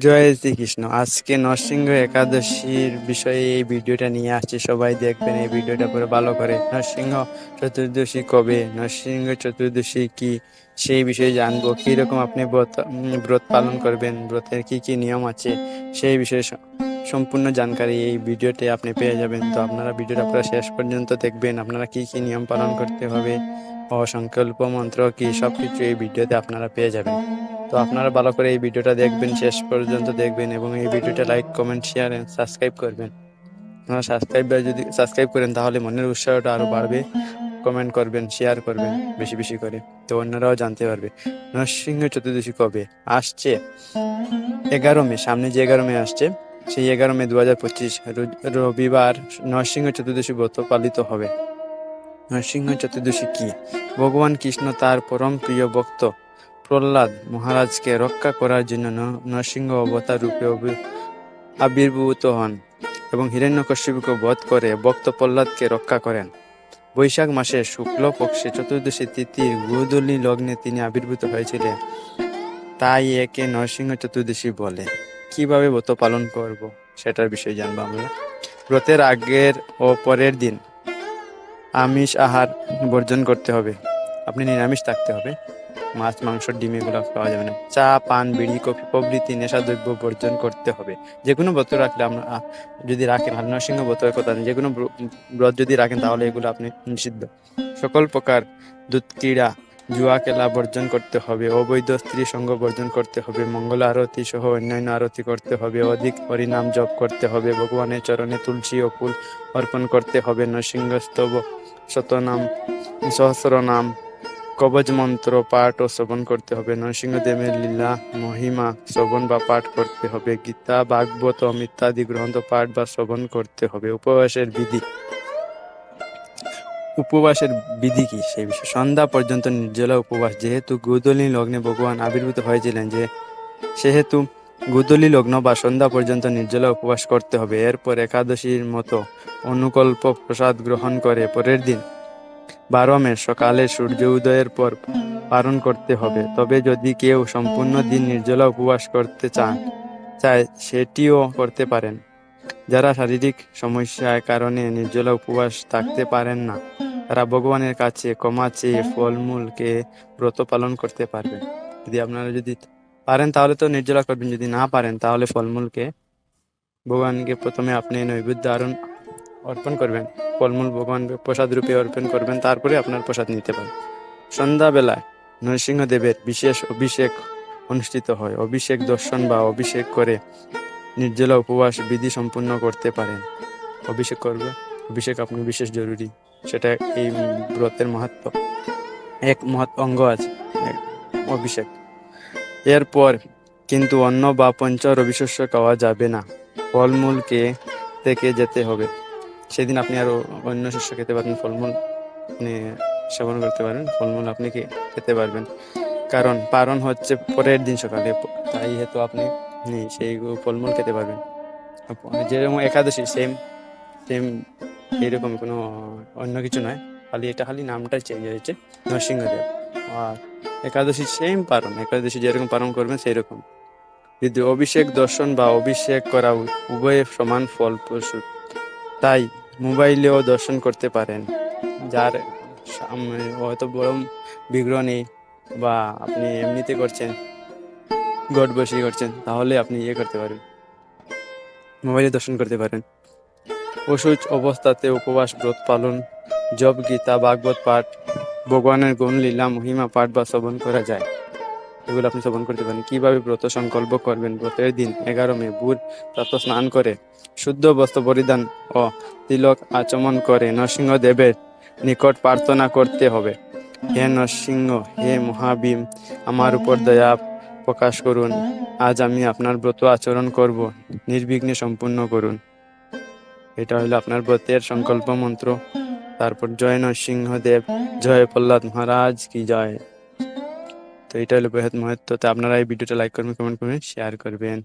জয় শ্রীকৃষ্ণ। আজকে নরসিংহ একাদশীর বিষয়ে এই ভিডিওটা নিয়ে আসছি, সবাই দেখবেন এই ভিডিওটা পুরো ভালো করে। নরসিংহ চতুর্দশী কবে, নরসিংহ চতুর্দশী কি, সেই বিষয়ে জানবো। কিরকম আপনি ব্রত পালন করবেন, ব্রতের কি কি নিয়ম আছে, সেই বিষয়ে সম্পূর্ণ জানকারি এই ভিডিওতে আপনি পেয়ে যাবেন। তো আপনারা ভিডিওটা পুরো শেষ পর্যন্ত দেখবেন। আপনারা কি কি নিয়ম পালন করতে হবে ও সংকল্প মন্ত্র কি, সবকিছু এই ভিডিওতে আপনারা পেয়ে যাবেন। তো আপনারা ভালো করে এই ভিডিওটা দেখবেন, শেষ পর্যন্ত দেখবেন এবং এই ভিডিওটা like, comment, share and subscribe করবেন। আপনারা সাবস্ক্রাইব করেন তাহলে মনের উৎসাহটা আরো বাড়বে। কমেন্ট করবেন, শেয়ার করবেন বেশি বেশি করে, তো অন্যরাও জানতে পারবে। নরসিংহ চতুর্দশী কবে আসছে? 11 মে, সামনে যে 11 মে আসছে, সেই 11 মে 2025 রবিবার নরসিংহ চতুর্দশী ব্রত পালিত হবে। নরসিংহ চতুর্দশী কি? ভগবান কৃষ্ণ তার পরম প্রিয় ভক্ত প্রহ্লাদ মহারাজকে রক্ষা করার জন্য নরসিংহ অবতার রূপে আবির্ভূত হন এবং হিরণ্যকশিপুকে বধ করে ভক্ত প্রহ্লাদকে রক্ষা করেন। বৈশাখ মাসের শুক্লপক্ষে চতুর্দশী তিথির গোধূলি লগ্নে তিনি আবির্ভূত হয়েছিলেন, তাই একে নরসিংহ চতুর্দশী বলে। কিভাবে ব্রত পালন করব সেটার বিষয়ে জানবো আমরা। ব্রতের আগের ও পরের দিন আমিষ আহার বর্জন করতে হবে। আপনি নিরামিষ থাকতে হবে। মাছ, মাংস, ডিম এগুলো খাওয়া যাবে না। চা, পান, বিড়ি, কফি প্রভৃতি নেশাদ্রব্য বর্জন করতে হবে। যে কোনো ব্রত রাখলে আমরা যদি রাখেন, আর নরসিংহ ব্রতের কথা নেই, যে কোনো ব্রত যদি রাখেন তাহলে এগুলো আপনি নিষিদ্ধ। সকল প্রকার দুধ ক্রীড়া, জুয়া খেলা বর্জন করতে হবে। অবৈধ স্ত্রী সঙ্গ বর্জন করতে হবে। মঙ্গল আরতি সহ অন্যান্য আরতি করতে হবে। অধিক হরিনাম জপ করতে হবে। ভগবানের চরণে তুলসী ও ফুল অর্পণ করতে হবে। নরসিংহ স্তব, শতনাম, সহস্রনাম, কবচ মন্ত্র পাঠ ও শ্রবণ করতে হবে। নরসিংহদেবের লীলা মহিমা শ্রবণ বা পাঠ করতে হবে। গীতা, ভাগবতম ইত্যাদি গ্রন্থ পাঠ বা শ্রবণ করতে হবে। উপবাসের বিধি কি, সেই বিষয়ে। সন্ধ্যা পর্যন্ত নির্জলা উপবাস। যেহেতু গোধূলি লগ্নে ভগবান আবির্ভূত হয়েছিলেন, সেহেতু গোধূলি লগ্ন বা সন্ধ্যা পর্যন্ত নির্জলা উপবাস করতে হবে। এরপর একাদশীর মতো অনুকল্প প্রসাদ গ্রহণ করে পরের দিন 12 মে সকালে সূর্য উদয়ের পর পালন করতে হবে। তবে যদি কেউ সম্পূর্ণ দিন নির্জলা উপবাস করতে চায় সেটিও করতে পারেন। যারা শারীরিক সমস্যার কারণে নির্জলা উপবাস থাকতে পারেন না, তারা ভগবানের কাছে ক্ষমা চেয়ে ফলমূল খেয়ে ব্রত পালন করতে পারবেন। যদি পারেন তাহলে তো নির্জলা করবেন, যদি না পারেন তাহলে ফলমূল খেয়ে ভগবানকে প্রথমে আপনি নৈবেদ্য অর্পণ করবেন। ফলমূল ভগবান প্রসাদ রূপে অর্পণ করবেন, তারপরে আপনার প্রসাদ নিতে পারেন। সন্ধ্যাবেলায় নরসিংহদেবের বিশেষ অভিষেক অনুষ্ঠিত হয়। অভিষেক দর্শন বা অভিষেক করে নির্জলা উপবাস বিধি সম্পূর্ণ করতে পারেন। অভিষেক আপনার বিশেষ জরুরি, সেটা এই ব্রতের এক মহৎ অঙ্গ আছে, অভিষেক। এরপর কিন্তু অন্ন বা পঞ্চ রবিশস্য খাওয়া যাবে না। ফলমূল থেকে যেতে হবে। সেদিন আপনি আরো অন্য শস্য খেতে পারেন, ফলমূল আপনি সেবন করতে পারেন, ফলমূল আপনি খেতে পারবেন। পারণ হচ্ছে পরের দিন সকালে, তাই হেতু আপনি সেই ফলমূল খেতে পারবেন। যেরকম একাদশী সেম সেম এইরকম কোনো অন্য কিছু নয়, খালি নামটাই চেঞ্জ হয়েছে, নরসিংহদেব। আর একাদশী সেম পারণ, একাদশী যেরকম পালন করবেন সেই রকম। যদি অভিষেক দর্শন বা অভিষেক করা উভয়ে সমান ফল প্রসূ, তাই মোবাইলেও দর্শন করতে পারেন। যার হয়তো বড় বিগ্রহ নেই, বা আপনি এমনিতে করছেন, ঘট বসিয়ে করছেন, তাহলে আপনি করতে পারেন, মোবাইলে দর্শন করতে পারেন। অসুচ অবস্থাতে উপবাস ব্রত পালন, জপ, গীতা, ভাগবত পাঠ, ভগবানের গুণ লীলা মহিমা পাঠ বা শ্রবণ করা যায়, এগুলো আপনি শ্রবণ করতে পারেন। কিভাবে ব্রত সংকল্প করবেন? ব্রতের দিন 11 মে ভোর প্রাতঃ স্নান করে শুদ্ধ বস্ত্র পরিধান ও তিলক আচমন করে নরসিংহদেবের নিকট প্রার্থনা করতে হবে। হে নরসিংহ, হে মহাভীম, আমার উপর দয়া প্রকাশ করুন। আজ আমি আপনার ব্রত আচরণ করব, নির্বিঘ্নে সম্পূর্ণ করুন। এটা হলো আপনার ব্রতের সংকল্প মন্ত্র। তারপর জয় নরসিংহদেব, জয় প্রহ্লাদ মহারাজ কি জয়। তো এটা হলো বৃহৎ মহত্ব। তো আপনারা এই ভিডিওটা লাইক করবেন, কমেন্ট করবেন, শেয়ার করবেন।